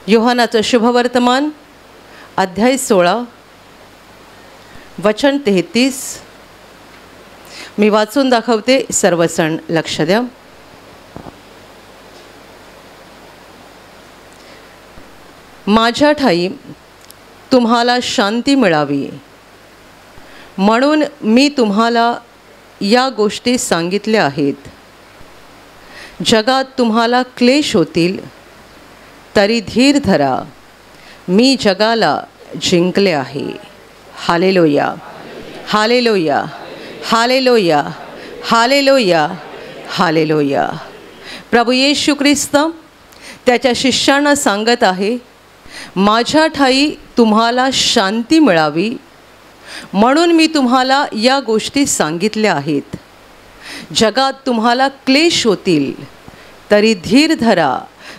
योहानाचं शुभवर्तमान अध्याय 16 वचन 33. मी वाचून दाखवते, सर्वजण लक्ष द्या. माझ्या ठाई तुम्हाला शांती मिळावी म्हणून मी तुम्हाला या गोष्टी सांगितल्या आहेत. जगात तुम्हाला क्लेश होतील, तरी धीर धरा, मी जगाला जिंकले आहे. Hallelujah, hallelujah, hallelujah, hallelujah, hallelujah. प्रभू येशू ख्रिस्त त्याच्या शिष्यांना सांगत आहे, माझ्या ठाई तुम्हाला शांती मिळावी म्हणून मी तुम्हाला या गोष्टी सांगितल्या आहेत. जगात तुम्हाला क्लेश होतील, तरी धीर धरा,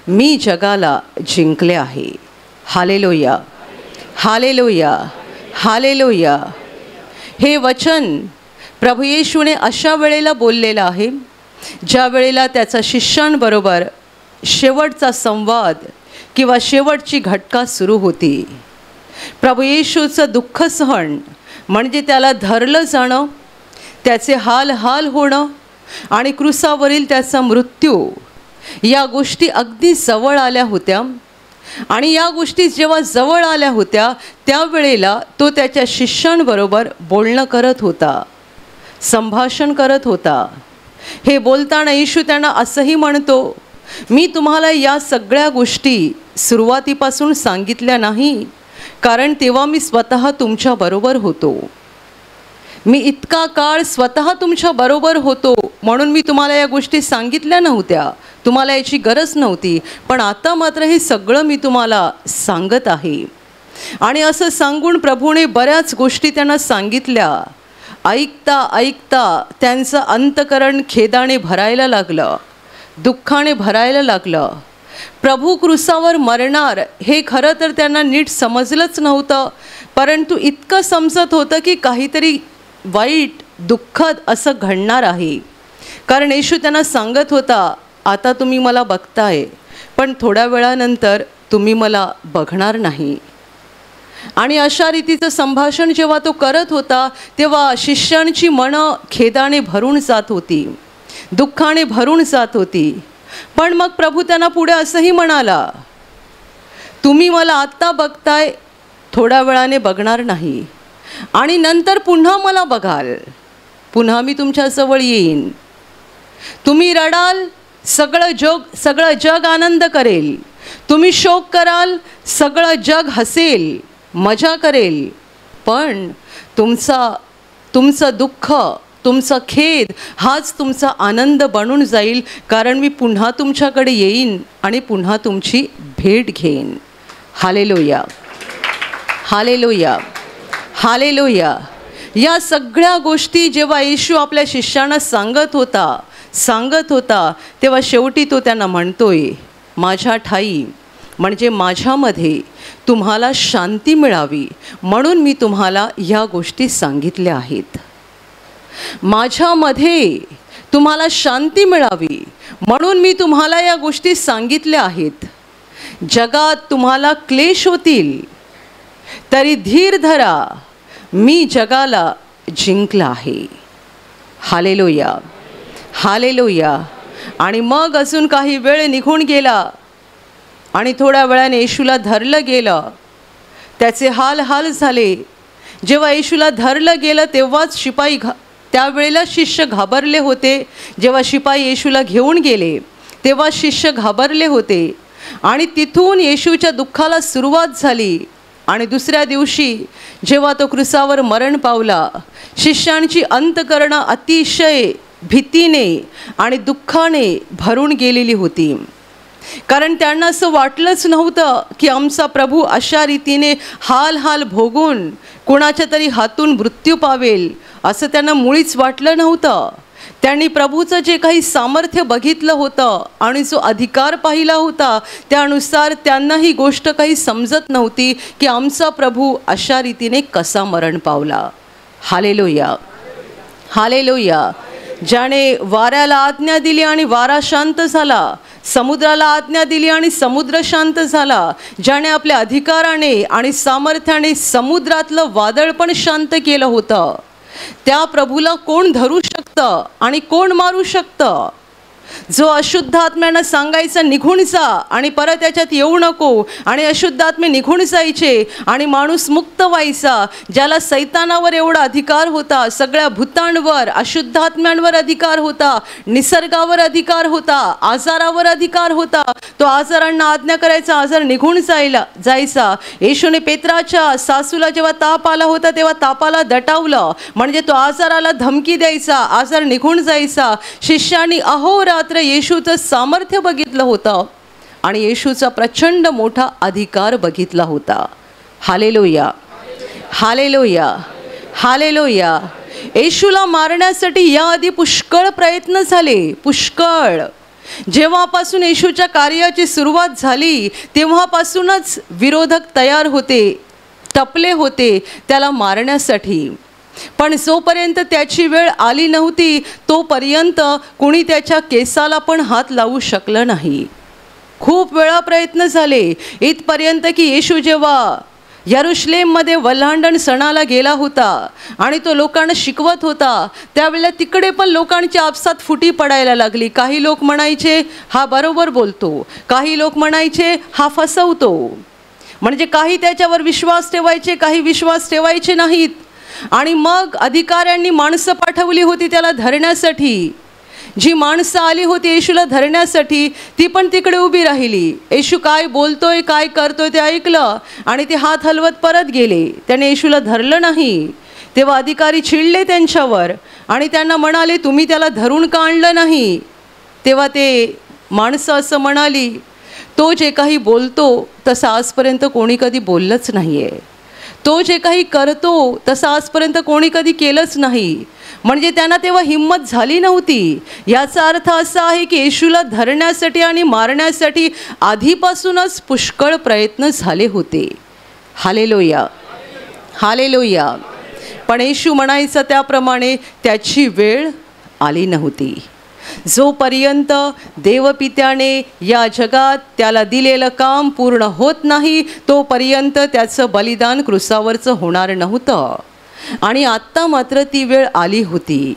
मी जगाला जिंकले आहे. Hallelujah, hallelujah, hallelujah. हे वचन प्रभू येशूने अशा वेळेला बोललेलं आहे ज्या वेळेला त्याचा शिष्यांबरोबर शेवटचा संवाद किंवा शेवटची घटका सुरू होती. प्रभू येशूचं दुःख सहन म्हणजे त्याला धरलं जाणं, त्याचे हाल होणं आणि क्रूसावरील त्याचा मृत्यू, या गोष्टी अगदी जवळ आल्या होत्या. आणि या गोष्टी जेव्हा जवळ आल्या होत्या त्यावेळेला तो त्याच्या शिष्यांबरोबर बोलणं करत होता, संभाषण करत होता. हे बोलताना येशू त्यांना असंही म्हणतो, मी तुम्हाला या सगळ्या गोष्टी सुरुवातीपासून सांगितल्या नाही, कारण तेव्हा मी स्वतः तुमच्याबरोबर होतो. मी इतका काळ स्वतः तुमच्याबरोबर होतो म्हणून मी तुम्हाला या गोष्टी सांगितल्या नव्हत्या, तुम्हाला याची गरज नव्हती. पण आता मात्र हे सगळं मी तुम्हाला सांगत आहे. आणि असं सांगून प्रभूने बऱ्याच गोष्टी त्यांना सांगितल्या. ऐकता ऐकता त्यांचं अंतकरण खेदाने भरायला लागलं, दुःखाने भरायला लागलं. प्रभू क्रूसावर मरणार हे खरं तर त्यांना नीट समजलंच नव्हतं, परंतु इतकं समजत होतं की काहीतरी वाईट दुःखद असं घडणार आहे. कारण येशू त्यांना सांगत होता, आता तुम्ही मला बघताय पण थोड्या वेळानंतर तुम्ही मला बघणार नाही. आणि अशा रीतीचं संभाषण जेव्हा तो करत होता तेव्हा शिष्यांची मनं खेदाने भरून जात होती, दुःखाने भरून जात होती. पण मग प्रभू त्यांना पुढे असंही म्हणाला, तुम्ही मला आत्ता बघताय, थोड्या वेळाने बघणार नाही आणि नंतर पुन्हा मला बघाल, पुन्हा मी तुमच्याजवळ येईन. तुम्ही रडाल, सगळं जग आनंद करेल. तुम्ही शोक कराल, सगळं जग हसेल, मजा करेल. पण तुमचं दुःख, तुमचा खेद हाच तुमचा आनंद बनून जाईल, कारण मी पुन्हा तुमच्याकडे येईन आणि पुन्हा तुमची भेट घेईन. Hallelujah, hallelujah, hallelujah. या सगळ्या गोष्टी जेव्हा येशू आपल्या शिष्यांना सांगत होता तेव्हा शेवटी तो त्यांना म्हणतोय, माझ्या ठाई म्हणजे माझ्यामध्ये तुम्हाला शांती मिळावी म्हणून मी तुम्हाला या गोष्टी सांगितल्या आहेत. माझ्यामध्ये तुम्हाला शांती मिळावी म्हणून मी तुम्हाला या गोष्टी सांगितल्या आहेत. जगात तुम्हाला क्लेश होतील, तरी धीर धरा, मी जगाला जिंकला आहे. Hallelujah, hallelujah. आणि मग अजून काही वेळ निघून गेला आणि थोड्या वेळाने येशूला धरलं गेलं. त्याचे हाल झाले. जेव्हा येशूला धरलं गेलं तेव्हाच त्यावेळेला शिष्य घाबरले होते. जेव्हा शिपाई येशूला घेऊन गेले तेव्हा शिष्य घाबरले होते. आणि तिथून येशूच्या दुःखाला सुरुवात झाली. आणि दुसऱ्या दिवशी जेव्हा तो क्रूसावर मरण पावला, शिष्यांची अंतकरणं अतिशय भीतीने आणि दुःखाने भरून गेलेली होती. कारण त्यांना असं वाटलंच नव्हतं की आमचा प्रभू अशा रीतीने हाल भोगून कोणाच्या तरी हातून मृत्यू पावेल, असं त्यांना मुळीच वाटलं नव्हतं. त्यांनी प्रभूचं जे काही सामर्थ्य बघितलं होतं आणि जो अधिकार पाहिला होता त्यानुसार त्यांना ही गोष्ट काही समजत नव्हती की आमचा प्रभू अशा रीतीने कसा मरण पावला. Hallelujah, hallelujah. ज्याने वाऱ्याला आज्ञा दिली आणि वारा शांत झाला, समुद्राला आज्ञा दिली आणि समुद्र शांत झाला. ज्याने आपल्या अधिकाराने आणि सामर्थ्याने समुद्रातलं वादळ पण शांत केलं होतं, त्या प्रभूला कोण धरू शकतं आणि कोण मारू शकतं? जो अशुद्ध आत्म्यानं सांगायचं निघून जा आणि परत त्याच्यात येऊ नको, आणि अशुद्ध आत्मे निघून जायचे आणि माणूस मुक्त व्हायचा. ज्याला सैतानावर एवढा अधिकार होता, सगळ्या भूतांवर, अशुद्ध आत्म्यांवर अधिकार होता, निसर्गावर अधिकार होता, आजारावर अधिकार होता, तो आजारांना आज्ञा करायचा, आजार निघून जायचा. येशूने पेत्राच्या सासूला जेव्हा ताप आला होता तेव्हा तापाला दटावलं, म्हणजे तो आजाराला धमकी द्यायचा, आजार निघून जायचा. शिष्यांनी अहोरात्र येशूचं सामर्थ्य बघितलं होतं आणि येशूचा प्रचंड मोठा अधिकार बघितला होता. Hallelujah, hallelujah, hallelujah. येशूला मारण्यासाठी याआधी पुष्कळ प्रयत्न झाले, पुष्कळ. जेव्हापासून येशूच्या कार्याची सुरुवात झाली तेव्हापासूनच विरोधक तयार होते, टपले होते त्याला मारण्यासाठी. पण जोपर्यंत त्याची वेळ आली नव्हती तोपर्यंत कोणी त्याच्या केसाला पण हात लावू शकलं नाही. खूप वेळा प्रयत्न झाले, इथपर्यंत की येशू जेव्हा यरुशलेममध्ये वल्हांडण सणाला गेला होता आणि तो लोकांना शिकवत होता, त्यावेळेला तिकडे पण लोकांची आपसात फुटी पडायला लागली. काही लोक म्हणायचे हा बरोबर बोलतो, काही लोक म्हणायचे हा फसवतो. म्हणजे काही त्याच्यावर विश्वास ठेवायचे, काही विश्वास ठेवायचे नाहीत. आणि मग अधिकाऱ्यांनी माणसं पाठवली होती त्याला धरण्यासाठी. जी माणसं आली होती येशूला धरण्यासाठी ती पण तिकडे उभी राहिली. येशू काय बोलतोय, काय करतोय ते ऐकलं आणि ते हात हलवत परत गेले. त्याने येशूला धरलं नाही. तेव्हा अधिकारी चिडले त्यांच्यावर आणि त्यांना म्हणाले तुम्ही त्याला धरून का आणलं नाही? तेव्हा ते माणसं असं म्हणाली, तो जे काही बोलतो तसं आजपर्यंत कोणी कधी बोललंच नाही आहे, तो जे काही करतो तसं आजपर्यंत कोणी कधी केलंच नाही. म्हणजे त्यांना तेव्हा हिंमत झाली नव्हती. याचा अर्थ असा आहे की येशूला धरण्यासाठी आणि मारण्यासाठी आधीपासूनच पुष्कळ प्रयत्न झाले होते. Hallelujah, hallelujah. पण येशू म्हणायचं त्याप्रमाणे त्याची वेळ आली नव्हती. जोपर्यंत देवपित्याने या जगात त्याला दिलेलं काम पूर्ण होत नाही तोपर्यंत त्याचं बलिदान क्रूसावरचं होणार नव्हतं. आणि आत्ता मात्र ती वेळ आली होती.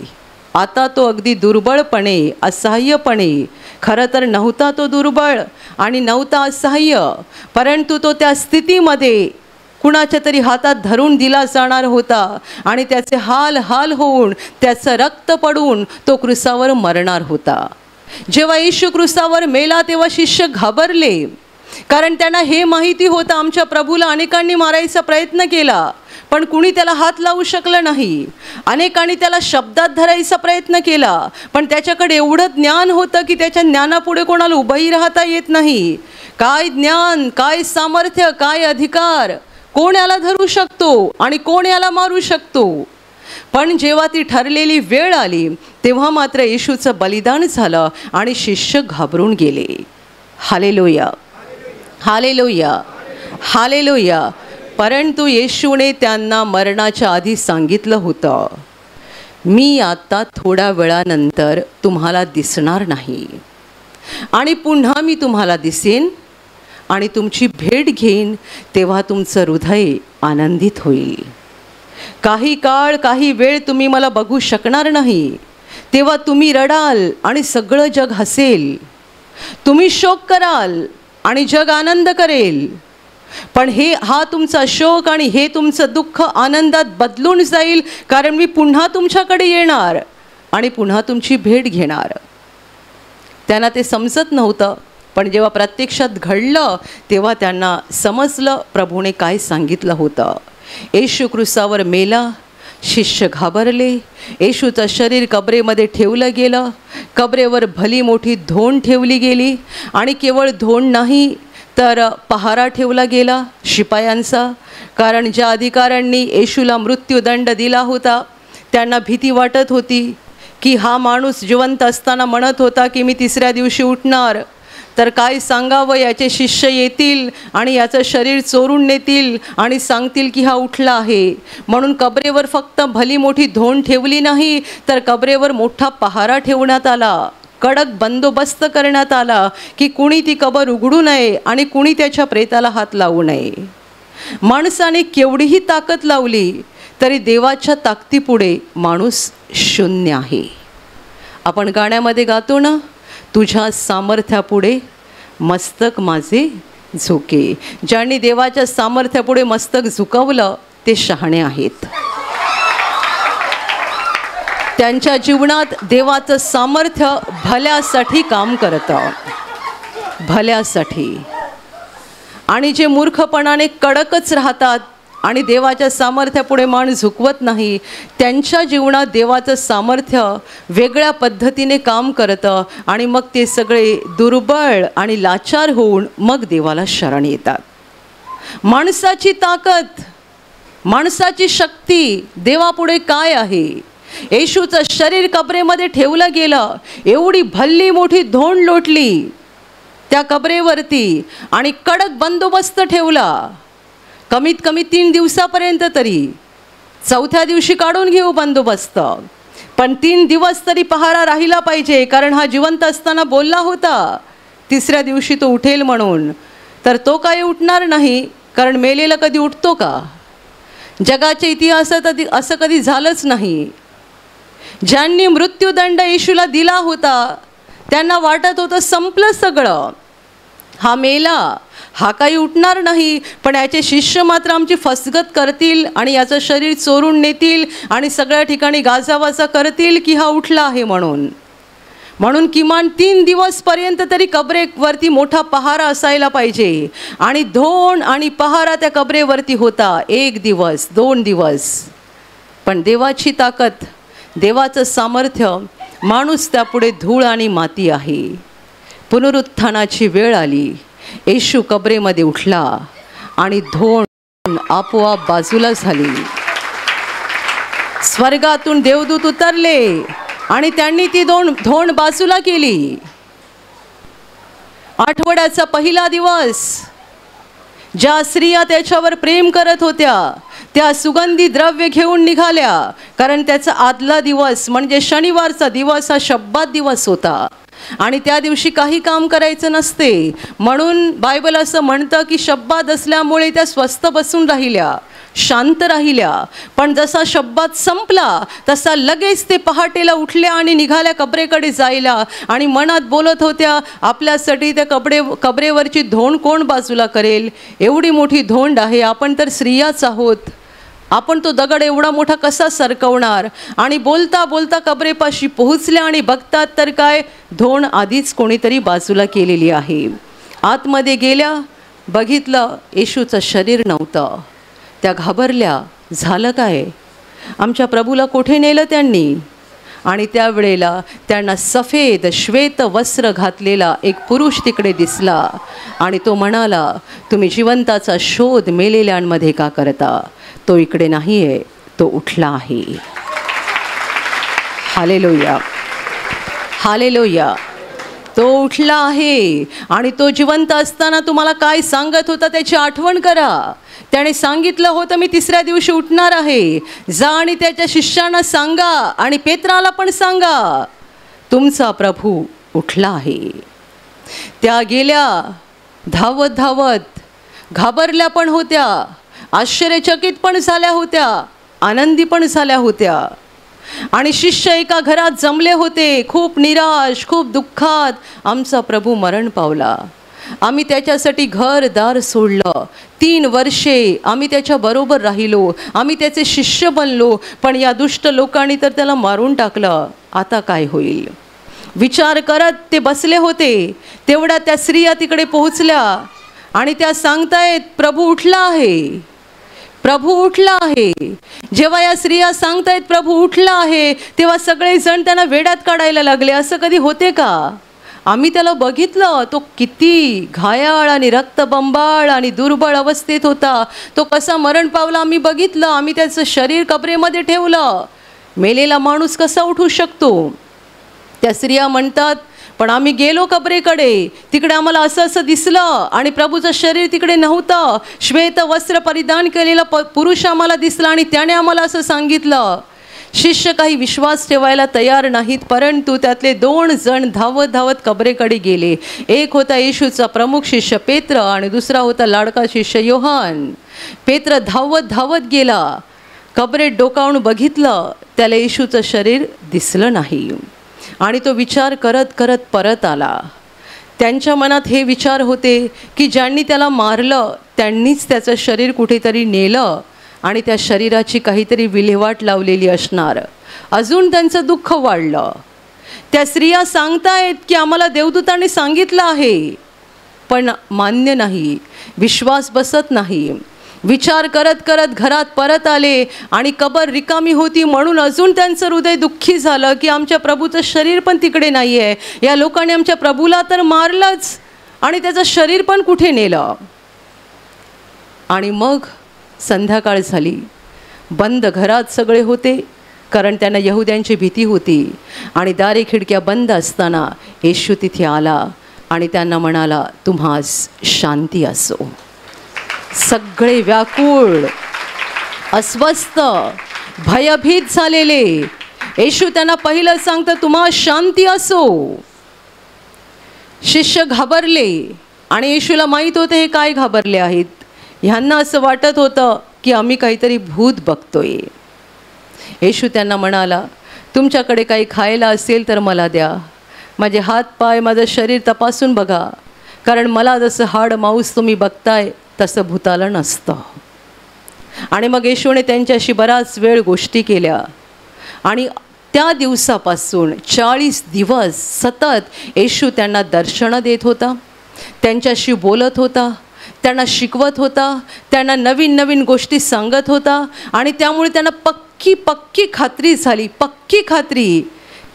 आता तो अगदी दुर्बळपणे, असहाय्यपणे, खरं तर नव्हता तो दुर्बळ आणि नव्हता असहाय्य, परंतु तो त्या स्थितीमध्ये कुणाच्या तरी हातात धरून दिला जाणार होता आणि त्याचे हाल हाल होऊन, त्याचं रक्त पडून तो क्रूसावर मरणार होता. जेव्हा येशू क्रूसावर मेला तेव्हा शिष्य घाबरले, कारण त्यांना हे माहिती होतं आमच्या प्रभूला अनेकांनी मारायचा प्रयत्न केला पण कुणी त्याला हात लावू शकलं नाही. अनेकांनी त्याला शब्दात धरायचा प्रयत्न केला पण त्याच्याकडे एवढं ज्ञान होतं की त्याच्या ज्ञानापुढे कोणाला उभंही राहता येत नाही. काय ज्ञान, काय सामर्थ्य, काय अधिकार, कोण याला धरू शकतो आणि कोण याला मारू शकतो. पण जेव्हा ती ठरलेली वेळ आली तेव्हा मात्र येशूचं बलिदान झालं आणि शिष्य घाबरून गेले. Hallelujah, hallelujah, hallelujah. परंतु येशूने त्यांना मरणाच्या आधी सांगितलं होतं, मी आता थोड्या वेळानंतर तुम्हाला दिसणार नाही आणि पुन्हा मी तुम्हाला दिसेन आणि तुमची भेट घेईन, तेव्हा तुमचं हृदय आनंदित होईल. काही काळ, काही वेळ तुम्ही मला बघू शकणार नाही, तेव्हा तुम्ही रडाल आणि सगळं जग हसेल. तुम्ही शोक कराल आणि जग आनंद करेल. पण हा तुमचा शोक आणि हे तुमचं दुःख आनंदात बदलून जाईल, कारण मी पुन्हा तुमच्याकडे येणार आणि पुन्हा तुमची भेट घेणार. त्यांना ते समजत नव्हतं, पण जेव्हा प्रत्यक्षात घडलं तेव्हा त्यांना समजलं प्रभूने काय सांगितलं होतं. येशू क्रूसावर मेला, शिष्य घाबरले. येशूचं शरीर कबरेमध्ये ठेवलं गेलं. कबरेवर भली मोठी धोंड ठेवली गेली आणि केवळ धोंड नाही तर पहारा ठेवला गेला शिपायांचा. कारण ज्या अधिकाऱ्यांनी येशूला मृत्यूदंड दिला होता त्यांना भीती वाटत होती की हा माणूस जिवंत असताना म्हणत होता की मी तिसऱ्या दिवशी उठणार, तर काय सांगावं, याचे शिष्य येतील आणि याचं शरीर चोरून नेतील आणि सांगतील की हा उठला आहे. म्हणून कबरेवर फक्त भली मोठी धोंड ठेवली नाही तर कबरेवर मोठा पहारा ठेवण्यात आला कडक बंदोबस्त करण्यात आला की कुणी ती कबर उघडू नये आणि कुणी त्याच्या प्रेताला हात लावू नये. माणसाने केवढीही ताकद लावली तरी देवाच्या ताकदीपुढे माणूस शून्य आहे. आपण गाण्यामध्ये गातो ना, तुझ्या सामर्थ्यापुढे मस्तक माझे झुके. ज्यांनी देवाच्या सामर्थ्यापुढे मस्तक झुकवलं ते शहाणे आहेत. त्यांच्या जीवनात देवाचं सामर्थ्य भल्यासाठी काम करतं, भल्यासाठी. आणि जे मूर्खपणाने कडकच राहतात आणि देवाच्या सामर्थ्यापुढे मान झुकवत नाही, त्यांच्या जीवनात देवाचं सामर्थ्य वेगळ्या पद्धतीने काम करतं आणि मग ते सगळे दुर्बळ आणि लाचार होऊन मग देवाला शरण येतात. माणसाची ताकद, माणसाची शक्ती देवापुढे काय आहे? येशूचं शरीर कबरेमध्ये ठेवलं गेलं, एवढी भल्ली मोठी धोंड लोटली त्या कबरेवरती आणि कडक बंदोबस्त ठेवला. कमीत कमी 3 दिवसापर्यंत तरी. चौथ्या दिवशी काढून घेऊ बंदोबस्त, पण 3 दिवस तरी पहारा राहिला पाहिजे, कारण हा जिवंत असताना बोलला होता 3ऱ्या दिवशी तो उठेल म्हणून. तर तो काही उठणार नाही, कारण मेलेला कधी उठतो का? जगाच्या इतिहासात असं कधी झालंच नाही. ज्यांनी मृत्यूदंड येशूला दिला होता त्यांना वाटत होतं संपलं सगळं, हा मेला, हा काही उठणार नाही. पण याचे शिष्य मात्र आमची फसगत करतील आणि याचं शरीर चोरून नेतील आणि सगळ्या ठिकाणी गाजावाजा करतील की हा उठला आहे म्हणून. म्हणून किमान 3 दिवसपर्यंत तरी कबरेवरती मोठा पहारा असायला पाहिजे. आणि धोंड आणि पहारा त्या कबरेवरती होता 1 दिवस 2 दिवस. पण देवाची ताकद, देवाचं सामर्थ्य, माणूस त्यापुढे धूळ आणि माती आहे. पुनरुत्थानाची वेळ आली, येशू कबरेमध्ये उठला आणि धोंड आपोआप बाजूला झाली. स्वर्गातून देवदूत उतरले आणि त्यांनी ती धोंड बाजूला केली. आठवड्याचा पहिला दिवस ज्या स्त्रिया त्याच्यावर प्रेम करत होत्या त्या सुगंधी द्रव्य घेऊन निघाल्या, कारण त्याचा आदला दिवस म्हणजे शनिवारचा दिवस हा शब्बात दिवस होता आणि त्या दिवशी काही काम करायचं नसते. म्हणून बायबल असं म्हणतं की शब्बात असल्यामुळे त्या स्वस्थ बसून राहिल्या, शांत राहिल्या. पण जसा शब्बात संपला तसा लगेच ते पहाटेला उठल्या आणि निघाल्या कबरेकडे जायला आणि मनात बोलत होत्या, आपल्यासाठी त्या कबरेवरची धोंड कोण बाजूला करेल? एवढी मोठी धोंड आहे, आपण तर स्त्रियाच आहोत, आपण तो दगड एवढा मोठा कसा सरकवणार? आणि बोलता बोलता कबरेपाशी पोहोचल्या आणि बघतात तर काय, धोंड आधीच कोणीतरी बाजूला केलेली आहे. आतमध्ये गेल्या, बघितलं येशूचं शरीर नव्हतं. त्या घाबरल्या, झालं काय? आमच्या प्रभूला कुठे नेलं त्यांनी? आणि त्यावेळेला त्यांना सफेद श्वेत वस्त्र घातलेला एक पुरुष तिकडे दिसला आणि तो म्हणाला, तुम्ही जिवंताचा शोध मेलेल्यांमध्ये का करता? तो इकडे नाही आहे, तो उठला आहे. Hallelujah, hallelujah. तो उठला आहे आणि तो जिवंत असताना तुम्हाला काय सांगत होता त्याची आठवण करा. त्याने सांगितलं होतं मी 3ऱ्या दिवशी उठणार आहे. जा आणि त्याच्या शिष्यांना सांगा आणि पेत्राला पण सांगा, तुमचा प्रभू उठला आहे. त्या गेल्या धावत धावत, घाबरल्या पण होत्या, आश्चर्यचकित पण झाल्या होत्या, आनंदी पण झाल्या होत्या. आणि शिष्य एका घरात जमले होते, खूप निराश, खूप दुःखात. आमचा प्रभू मरण पावला, आम्ही त्याच्यासाठी घरदार सोडलं, 3 वर्षे आम्ही त्याच्याबरोबर राहिलो, आम्ही त्याचे शिष्य बनलो, पण या दुष्ट लोकांनी तर त्याला मारून टाकलं, आता काय होईल? विचार करत ते बसले होते. तेवढ्या त्या स्त्रिया तिकडे पोहोचल्या आणि त्या सांगतायत, प्रभू उठला आहे, प्रभू उठला आहे. जेव्हा या स्त्रिया सांगतायत प्रभू उठला आहे, तेव्हा सगळेजण त्यांना वेड्यात काढायला लागले. असं कधी होते का? आम्ही त्याला बघितलं, तो किती घायाळ आणि रक्तबंबाळ आणि दुर्बळ अवस्थेत होता. तो कसा मरण पावला आम्ही बघितलं. आम्ही त्याचं शरीर कबरेमध्ये ठेवलं. मेलेला माणूस कसा उठू शकतो? त्या स्त्रिया म्हणतात, पण आम्ही गेलो कबरेकडे, तिकडे आम्हाला असं असं दिसलं आणि प्रभूचं शरीर तिकडे नव्हतं. श्वेत वस्त्र परिधान केलेला पुरुष आम्हाला दिसला आणि त्याने आम्हाला असं सांगितलं. शिष्य काही विश्वास ठेवायला तयार नाहीत, परंतु त्यातले 2 जण धावत धावत कबरेकडे गेले. एक होता येशूचा प्रमुख शिष्य पेत्र आणि दुसरा होता लाडका शिष्य योहान. पेत्र धावत धावत गेला, कबरेत डोकावून बघितलं, त्याला येशूचं शरीर दिसलं नाही आणि तो विचार करत करत परत आला. त्यांच्या मनात हे विचार होते की ज्यांनी त्याला मारलं त्यांनीच त्याचं शरीर कुठेतरी नेलं आणि त्या शरीराची काहीतरी विल्हेवाट लावलेली असणार. अजून त्यांचं दुःख वाढलं. त्या स्त्रिया सांगतायत की आम्हाला देवदूताने सांगितलं आहे, पण मान्य नाही, विश्वास बसत नाही. विचार करत करत घरात परत आले आणि कबर रिकामी होती म्हणून अजून त्यांचं हृदय दुःखी झालं की आमच्या प्रभूचं शरीर पण तिकडे नाही आहे. या लोकांनी आमच्या प्रभूला तर मारलंच आणि त्याचं शरीर पण कुठे नेलं. आणि मग संध्याकाळ झाली. बंद घरात सगळे होते, कारण त्यांना यहुद्यांची भीती होती. आणि दारे खिडक्या बंद असताना येशू तिथे आला आणि त्यांना म्हणाला, तुम्हास शांती असो. सगळे व्याकुळ, अस्वस्थ, भयभीत झालेले. येशू त्यांना पहिलं सांगतं, तुम्हा शांती असो. शिष्य घाबरले आणि येशूला माहीत होते हे काय घाबरले आहेत. ह्यांना असं वाटत होतं की आम्ही काहीतरी भूत बघतोय. येशू त्यांना म्हणाला, तुमच्याकडे काही खायला असेल तर मला द्या. माझे हात पाय, माझं शरीर तपासून बघा, कारण मला जसं हाड मांस तुम्ही बघताय तसं भूताला नसतं. आणि मग येशूने त्यांच्याशी बराच वेळ गोष्टी केल्या आणि त्या दिवसापासून 40 दिवस सतत येशू त्यांना दर्शनं देत होता, त्यांच्याशी बोलत होता, त्यांना शिकवत होता, त्यांना नवीन नवीन गोष्टी सांगत होता. आणि त्यामुळे त्यांना पक्की खात्री झाली, पक्की खात्री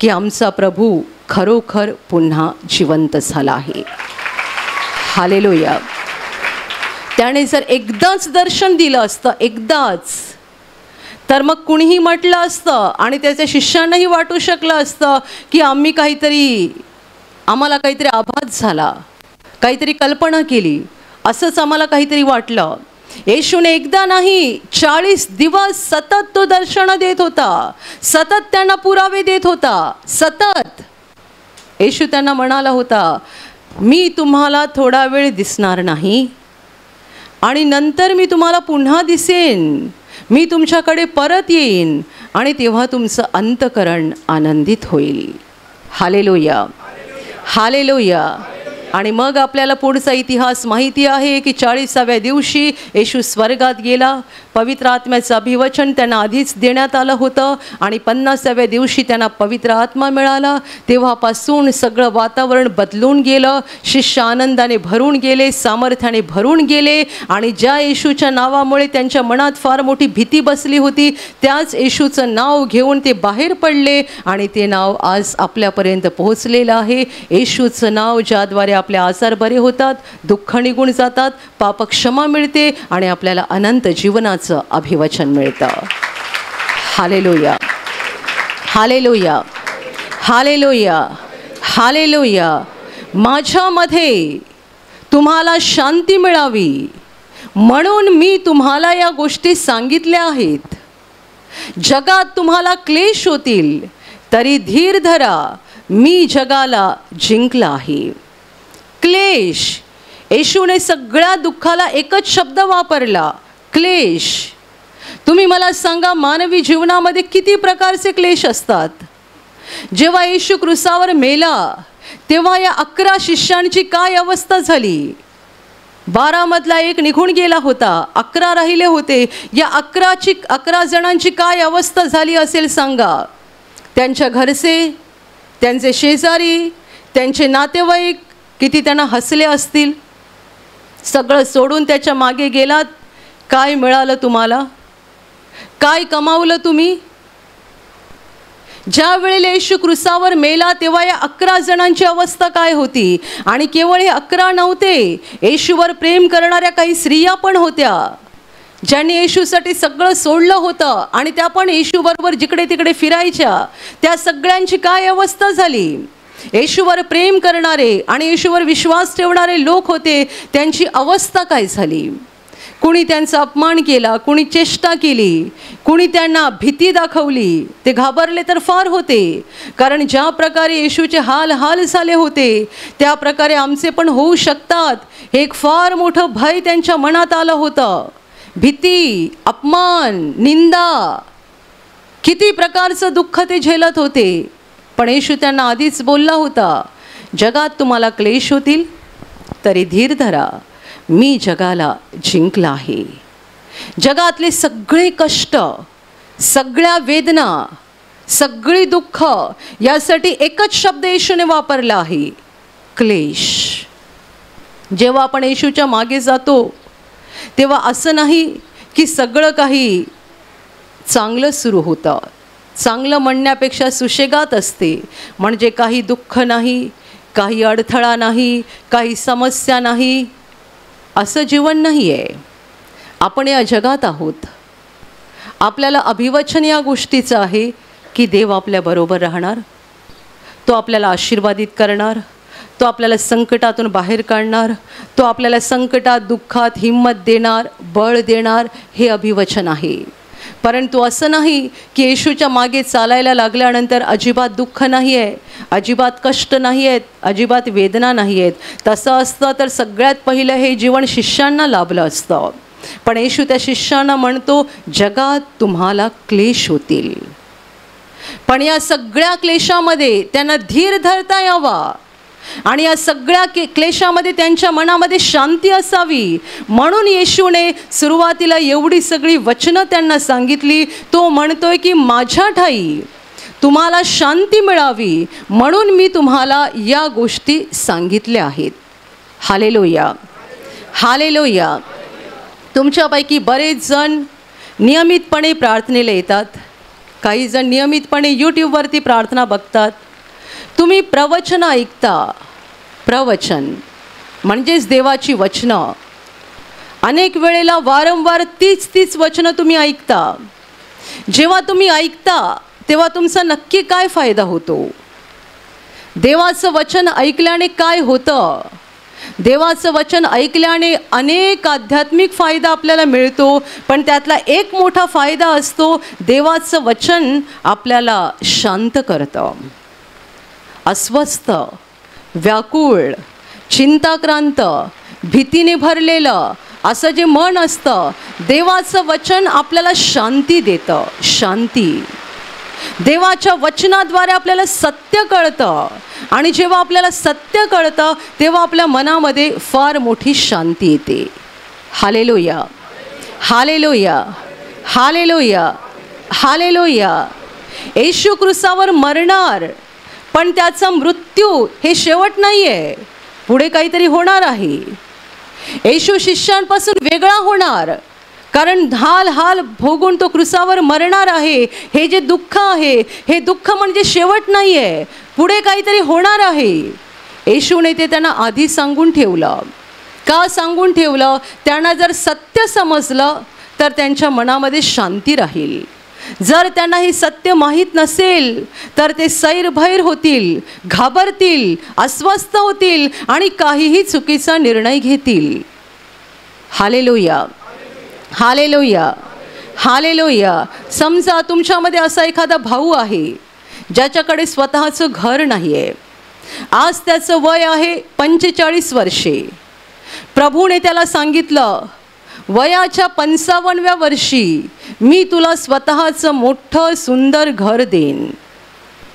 की आमचा प्रभू खरोखर पुन्हा जिवंत झाला आहे. हालेलुया. त्याने जर एकदाच दर्शन दिलं असतं, एकदाच, तर मग कुणीही म्हटलं असतं आणि त्याच्या शिष्यांनाही वाटू शकलं असतं की आम्हाला काहीतरी आभास झाला, काहीतरी कल्पना केली, असंच आम्हाला काहीतरी वाटलं. येशूने एकदा नाही, 40 दिवस सतत तो दर्शनं देत होता, सतत त्यांना पुरावे देत होता. सतत येशू त्यांना म्हणाला होता, मी तुम्हाला थोडा वेळ दिसणार नाही आणि नंतर मी तुम्हाला पुन्हा दिसेन. मी तुमच्याकडे परत येईन आणि तेव्हा तुमचं अंतःकरण आनंदित होईल. Hallelujah, hallelujah. आणि मग आपल्याला पुढचा इतिहास माहिती आहे की 40व्या दिवशी येशू स्वर्गात गेला. पवित्र आत्म्याचं अभिवचन त्यांना आधीच देण्यात आलं होतं आणि 50व्या दिवशी त्यांना पवित्र आत्मा मिळाला. तेव्हापासून सगळं वातावरण बदलून गेलं. शिष्य आनंदाने भरून गेले, सामर्थ्याने भरून गेले. आणि ज्या येशूच्या नावामुळे त्यांच्या मनात फार मोठी भीती बसली होती, त्याच येशूचं नाव घेऊन ते बाहेर पडले आणि ते नाव आज आपल्यापर्यंत पोहोचलेलं आहे. येशूचं नाव ज्याद्वारे आपले आजार बरे होतात, दुःख निघून जातात, पाप क्षमा मिळते आणि आपल्याला अनंत जीवनाचं अभिवचन मिळतं. Hallelujah, hallelujah, hallelujah, hallelujah. माझ्यामध्ये तुम्हाला शांती मिळावी म्हणून मी तुम्हाला या गोष्टी सांगितल्या आहेत. जगात तुम्हाला क्लेश होतील, तरी धीर धरा, मी जगाला जिंकला आहे. क्लेश, येशूने सगळ्या दुःखाला एकच शब्द वापरला, क्लेश. तुम्ही मला सांगा, मानवी जीवनामध्ये किती प्रकारचे क्लेश असतात. जेव्हा येशू क्रूसावर मेला तेव्हा या 11 शिष्यांची काय अवस्था झाली. 12 मधला एक निघून गेला होता, 11 राहिले होते. या 11 जणांची काय अवस्था झाली असेल सांगा. त्यांच्या घरचे, त्यांचे शेजारी, त्यांचे नातेवाईक किती त्यांना हसले असतील. सगळं सोडून त्याच्या मागे गेलात. काय मिळालं तुम्हाला? काय कमावलं तुम्ही? ज्या वेळेला येशू क्रूसावर मेला तेव्हा या 11 जणांची अवस्था काय होती. आणि केवळ हे 11 नव्हते, येशूवर प्रेम करणाऱ्या काही स्त्रिया पण होत्या, ज्यांनी येशूसाठी सगळं सोडलं होतं आणि त्या पण येशूबरोबर जिकडे तिकडे फिरायच्या. त्या सगळ्यांची काय अवस्था झाली. येशूवर प्रेम करणारे आणि येशूवर विश्वास ठेवणारे लोक होते, त्यांची अवस्था काय झाली. कुणी त्यांचा अपमान केला, कुणी चेष्टा केली, कुणी त्यांना भीती दाखवली, ते घाबरले तर फार होते. कारण ज्या प्रकारे येशूचे हाल झाले होते त्या प्रकारे आमचे पण होऊ शकतात, हे एक फार मोठं भय त्यांच्या मनात आलं होतं. भीती, अपमान, निंदा, किती प्रकारचं दुःख ते झेलत होते. पण येशू त्यांना आधीच बोलला होता, जगात तुम्हाला क्लेश होतील तरी धीर धरा, मी जगाला जिंकला आहे. जगातले सगळे कष्ट, सगळ्या वेदना, सगळी दुःख, यासाठी एकच शब्द येशूने वापरला आहे, क्लेश. जेव्हा आपण येशूच्या मागे जातो तेव्हा असं नाही की सगळं काही चांगलं सुरू होतं. चांगलं म्हणण्यापेक्षा सुशेगात असते. म्हणजे काही दुःख नाही, काही अडथळा नाही, काही समस्या नाही, असं जीवन नाही आहे. आपण या जगात आहोत. आपल्याला अभिवचन या गोष्टीचं आहे की देव आपल्याबरोबर राहणार, तो आपल्याला आशीर्वादित करणार, तो आपल्याला संकटातून बाहेर काढणार, तो आपल्याला संकटात दुःखात हिंमत देणार, बळ देणार, हे अभिवचन आहे. परंतु असं नाही की येशूच्या मागे चालायला लागल्यानंतर अजिबात दुःख नाही आहे, अजिबात कष्ट नाही आहेत, अजिबात वेदना नाही आहेत. तसं असतं तर सगळ्यात पहिलं हे जीवन शिष्यांना लाभलं असतं. पण येशू त्या शिष्यांना म्हणतो, जगात तुम्हाला क्लेश होतील, पण या सगळ्या क्लेशामध्ये त्यांना धीर धरता यावा आणि या सगळ्या क्लेशामध्ये त्यांच्या मनामध्ये शांती असावी. म्हणून येशूने सुरुवातीला एवढी सगळी वचनं त्यांना सांगितली. तो म्हणतोय की माझ्या ठाई तुम्हाला शांती मिळावी म्हणून मी तुम्हाला या गोष्टी सांगितल्या आहेत. Hallelujah, hallelujah. तुमच्यापैकी बरेच जण नियमितपणे प्रार्थनेला येतात, काही जण नियमितपणे यूट्यूबवरती प्रार्थना बघतात. तुम्ही प्रवचन ऐकता, प्रवचन म्हणजेच देवाची वचनं. अनेक वेळेला वारंवार तीच वचनं तुम्ही ऐकता. जेव्हा तुम्ही ऐकता तेव्हा तुमचा नक्की काय फायदा होतो? देवाचं वचन ऐकल्याने काय होतं? देवाचं वचन ऐकल्याने अनेक आध्यात्मिक फायदा आपल्याला मिळतो, पण त्यातला एक मोठा फायदा असतो, देवाचं वचन आपल्याला शांत करतं. अस्वस्थ, व्याकुळ, चिंताक्रांत, भीतीने भरलेलं असं जे मन असतं, देवाचं वचन आपल्याला शांती देतं. शांती. देवाच्या वचनाद्वारे आपल्याला सत्य कळतं आणि जेव्हा आपल्याला सत्य कळतं तेव्हा आपल्या मनामध्ये फार मोठी शांती येते. Hallelujah, hallelujah, hallelujah, hallelujah. Yeshu क्रूसावर मरणार, पण त्याचा मृत्यू हे शेवट नाही आहे, पुढे काहीतरी होणार आहे. येशू शिष्यांपासून वेगळा होणार, कारण हाल भोगून तो क्रूसावर मरणार आहे. हे जे दुःख आहे, हे दुःख म्हणजे शेवट नाही आहे, पुढे काहीतरी होणार आहे. येशूने ते त्यांना आधी सांगून ठेवलं. का सांगून ठेवलं? त्यांना जर सत्य समजलं तर त्यांच्या मनामध्ये शांती राहील. जर त्यांना हे सत्य माहीत नसेल तर ते सैरभैर होतील, घाबरतील, अस्वस्थ होतील आणि काहीही चुकीचा निर्णय घेतील. Hallelujah, hallelujah, hallelujah. समजा तुमच्यामध्ये असा एखादा भाऊ आहे ज्याच्याकडे स्वतःचं घर नाही आहे. आज त्याचं वय आहे 45 वर्षे. प्रभूने त्याला सांगितलं, वयाच्या 55व्या वर्षी मी तुला स्वतःचं मोठं सुंदर घर देईन.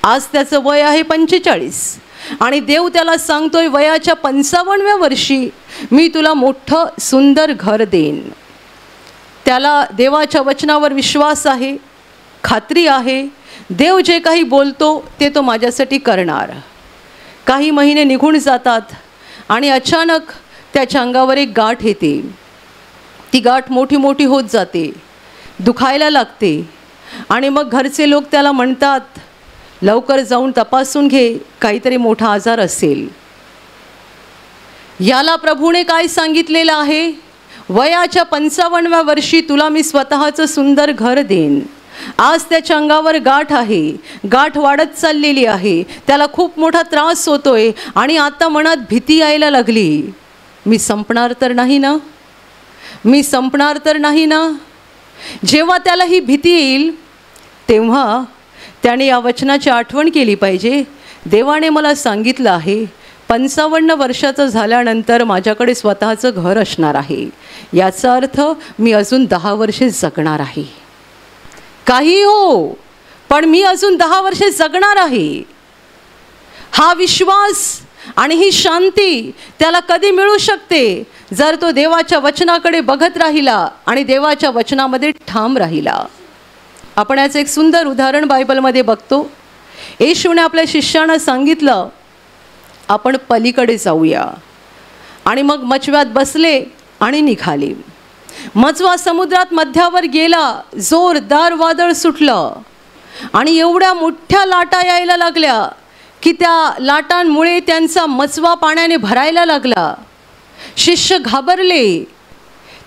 आज त्याचं वय आहे 45 आणि देव त्याला सांगतोय, वयाच्या 55व्या वर्षी मी तुला मोठं सुंदर घर देईन. त्याला देवाच्या वचनावर विश्वास आहे, खात्री आहे. देव जे काही बोलतो ते तो माझ्यासाठी करणार. काही महिने निघून जातात आणि अचानक त्याच्या अंगावर एक गाठ येते. ती गाठ मोठी होत जाते, दुखायला लागते आणि मग घरचे लोक त्याला म्हणतात, लवकर जाऊन तपासून घे, काहीतरी मोठा आजार असेल. याला प्रभूने काय सांगितलेलं आहे? वयाच्या 55व्या वर्षी तुला मी स्वतःचं सुंदर घर देईन. आज त्याच्या अंगावर गाठ आहे, गाठ वाढत चाललेली आहे, त्याला खूप मोठा त्रास होतोय आणि आता मनात भीती यायला लागली, मी संपणार तर नाही ना, मी संपणार तर नाही ना. जेव्हा त्याला ही भीती येईल तेव्हा त्याने या वचनाची आठवण केली पाहिजे. देवाने मला सांगितलं आहे 55 वर्षाचं झाल्यानंतर माझ्याकडे स्वतःचं घर असणार आहे. याचा अर्थ मी अजून 10 वर्षे जगणार आहे. काही हो, पण मी अजून 10 वर्षे जगणार आहे. हा विश्वास आणि ही शांती त्याला कधी मिळू शकते? जर तो देवाच्या वचनाकडे बघत राहिला आणि देवाच्या वचनामध्ये ठाम राहिला. आपण याचं एक सुंदर उदाहरण बायबलमध्ये बघतो. येशूने आपल्या शिष्यांना सांगितलं आपण पलीकडे जाऊया, आणि मग मचव्यात बसले आणि निघाले. मचवा समुद्रात मध्यावर गेला. जोरदार वादळ सुटलं आणि एवढ्या मोठ्या लाटा यायला लागल्या की त्या लाटांमुळे त्यांचा मचवा पाण्याने भरायला लागला. शिष्य घाबरले,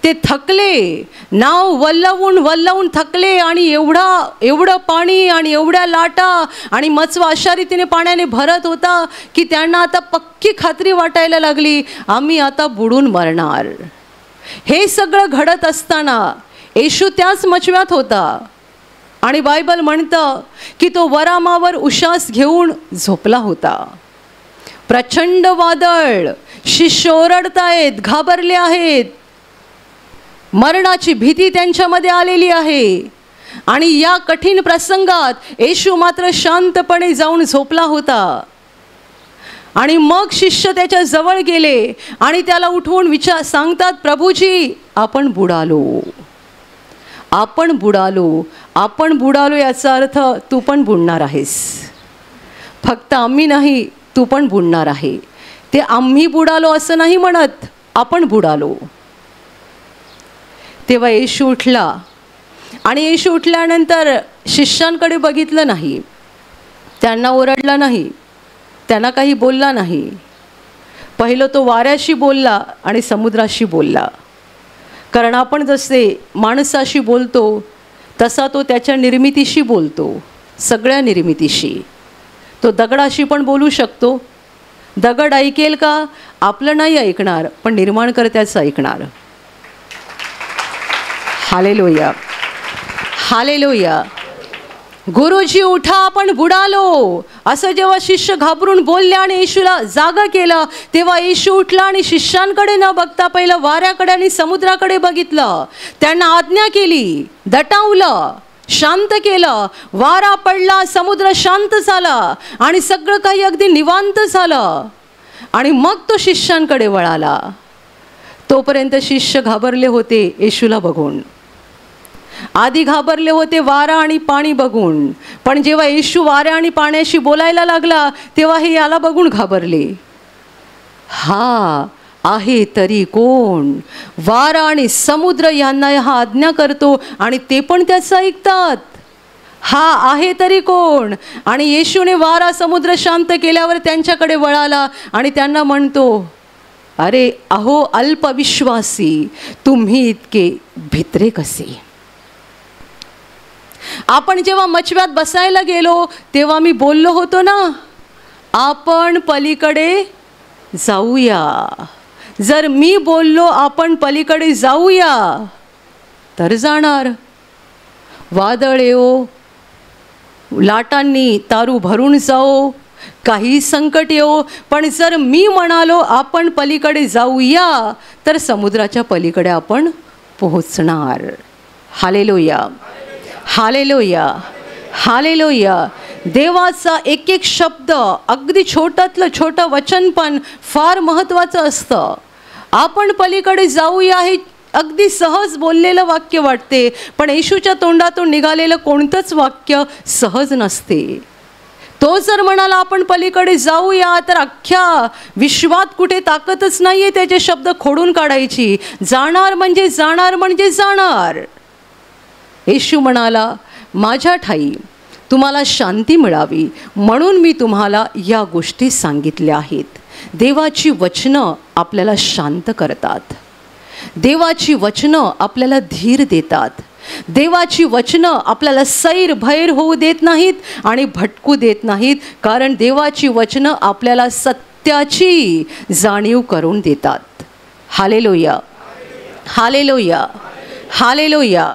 ते थकले, नाव वल्लवून थकले, आणि एवढं पाणी आणि एवढ्या लाटा आणि मचवा अशा रीतीने पाण्याने भरत होता की त्यांना आता पक्की खात्री वाटायला लागली आम्ही आता बुडून मरणार. हे सगळं घडत असताना येशू त्याच मचव्यात होता आणि बायबल म्हणतं की तो वरामावर उशास घेऊन झोपला होता. प्रचंड वादळ, शिष्य ओरडतायत, घाबरले आहेत, मरणाची भीती त्यांच्यामध्ये आलेली आहे. आणि या कठीण प्रसंगात येशू मात्र शांतपणे जाऊन झोपला होता. आणि मग शिष्य त्याच्या जवळ गेले आणि त्याला उठवून सांगतात प्रभूजी आपण बुडालो, आपण बुडालो, आपण बुडालो. याचा अर्थ तू पण बुडणार आहेस. फक्त आम्ही नाही, तू पण बुडणार आहे. ते आम्ही बुडालो असं नाही म्हणत, आपण बुडालो. तेव्हा येशू उठला आणि येशू उठल्यानंतर शिष्यांकडे बघितलं नाही, त्यांना ओरडला नाही, त्यांना काही बोलला नाही. पहिलं तो वाऱ्याशी बोलला आणि समुद्राशी बोलला. कारण आपण जसे माणसाशी बोलतो तसा तो त्याच्या निर्मितीशी बोलतो, सगळ्या निर्मितीशी. तो दगडाशी पण बोलू शकतो. दगड ऐकेल का? आपलं नाही ऐकणार, पण निर्माणकर्त्याचं ऐकणार. Hallelujah, hallelujah. गुरुजी उठा आपण बुडालो असं जेव्हा शिष्य घाबरून बोलले आणि येशूला जागा केलं तेव्हा येशू उठला आणि शिष्यांकडे न बघता पहिलं वाऱ्याकडे आणि समुद्राकडे बघितलं. त्यांना आज्ञा केली, दटावलं, शांत केलं. वारा पडला, समुद्र शांत झाला आणि सगळं काही अगदी निवांत झालं. आणि मग तो शिष्यांकडे वळाला. तोपर्यंत शिष्य घाबरले होते येशूला बघून, आधी घाबरले होते वारा आणि पाणी बघून. पण जेव्हा येशू वाऱ्या आणि पाण्याशी बोलायला लागला तेव्हा हे याला बघून घाबरले. हा आहे तरी कोण? वारा आणि समुद्र यांना हा आज्ञा करतो आणि ते पण त्याचं ऐकतात. हा आहे तरी कोण? आणि येशूने वारा समुद्र शांत केल्यावर त्यांच्याकडे वळाला आणि त्यांना म्हणतो, अरे अहो अल्पविश्वासी, तुम्ही इतके भित्रे कसे? आपण जेव्हा मचव्यात बसायला गेलो तेव्हा मी बोललो होतो ना, आपण पलीकडे जाऊया. जर मी बोललो आपण पलीकडे जाऊया तर जाणार. वादळ येवो, लाटांनी तारू भरून जाओ, काही संकट येवो, पण जर मी म्हणालो आपण पलीकडे जाऊया तर समुद्राच्या पलीकडे आपण पोहोचणार. Hallelujah, hallelujah, hallelujah. देवाचा एक एक शब्द, अगदी छोट्यातलं छोटं वचन पण फार महत्त्वाचं असतं. आपण पलीकडे जाऊया हे अगदी सहज बोललेलं वाक्य वाटते, पण येशूच्या तोंडातून निघालेलं कोणतंच वाक्य सहज नसते. तो जर म्हणाला आपण पलीकडे जाऊया तर अख्ख्या विश्वात कुठे ताकदच नाही आहे त्याचे शब्द खोडून काढायची. जाणार म्हणजे जाणार म्हणजे जाणार. येशू म्हणाला, माझ्या ठाई तुम्हाला शांती मिळावी म्हणून मी तुम्हाला या गोष्टी सांगितल्या आहेत. देवाची वचनं आपल्याला शांत करतात. देवाची वचनं आपल्याला धीर देतात. देवाची वचनं आपल्याला सैर भैर होऊ देत नाहीत आणि भटकू देत नाहीत. कारण देवाची वचनं आपल्याला सत्याची जाणीव करून देतात. Hallelujah, hallelujah, hallelujah,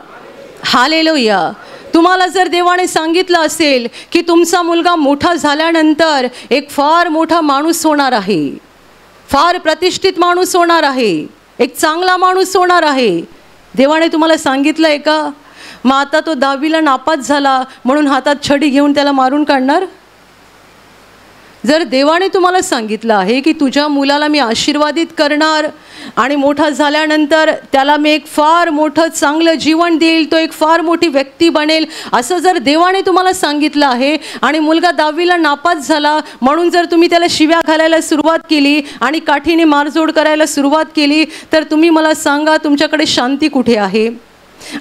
hallelujah. तुम्हाला जर देवाने सांगितलं असेल की तुमचा मुलगा मोठा झाल्यानंतर एक फार मोठा माणूस होणार आहे, फार प्रतिष्ठित माणूस होणार आहे, एक चांगला माणूस होणार आहे, देवाने तुम्हाला सांगितलं आहे का? मग आता तो 10वीला नापास झाला म्हणून हातात छडी घेऊन त्याला मारून काढणार? जर देवाने तुम्हाला सांगितलं आहे की तुझ्या मुलाला मी आशीर्वादित करणार आणि मोठा झाल्यानंतर त्याला मी एक फार मोठं चांगलं जीवन देईल, तो एक फार मोठी व्यक्ती बनेल, असं जर देवाने तुम्हाला सांगितलं आहे आणि मुलगा 10वीला नापास झाला म्हणून जर तुम्ही त्याला शिव्या घालायला सुरुवात केली आणि काठीने मारझोड करायला सुरुवात केली, तर तुम्ही मला सांगा तुमच्याकडे शांती कुठे आहे?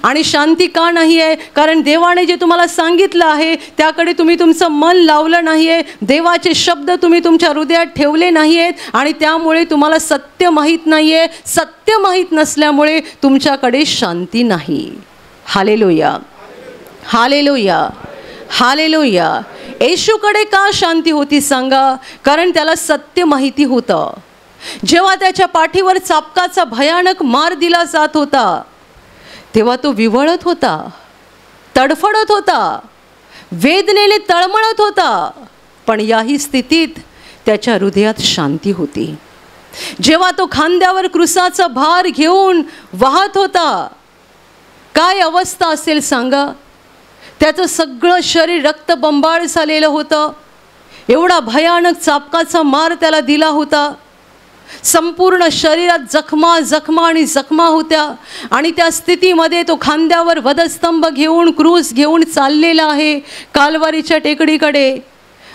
आणि शांती का नाही आहे? कारण देवाने जे तुम्हाला सांगितलं आहे त्याकडे तुम्ही तुमचं मन लावलं नाही आहे, देवाचे शब्द तुम्ही तुमच्या हृदयात ठेवले नाही आहेत आणि त्यामुळे तुम्हाला सत्य माहीत नाही आहे. सत्य माहीत नसल्यामुळे तुमच्याकडे शांती नाही. Hallelujah, hallelujah, hallelujah. येशूकडे का शांती होती सांगा? कारण त्याला सत्य माहिती होतं. जेव्हा त्याच्या पाठीवर चाबकाचा भयानक मार दिला जात होता तेव्हा तो विवळत होता, तडफडत होता, वेदनेने तळमळत होता, पण याही स्थितीत त्याच्या हृदयात शांती होती. जेव्हा तो खांद्यावर क्रूसाचा भार घेऊन वाहत होता, काय अवस्था असेल सांगा? त्याचं सगळं शरीर रक्तबंबाळ झालेलं होतं, एवढा भयानक चाबकाचा मार त्याला दिला होता, संपूर्ण शरीरात जखमा जखमा आणि जखमा होत्या आणि त्या स्थितीमध्ये तो खांद्यावर वधस्तंभ घेऊन क्रूस घेऊन चाललेला आहे कालवारीच्या टेकडीकडे.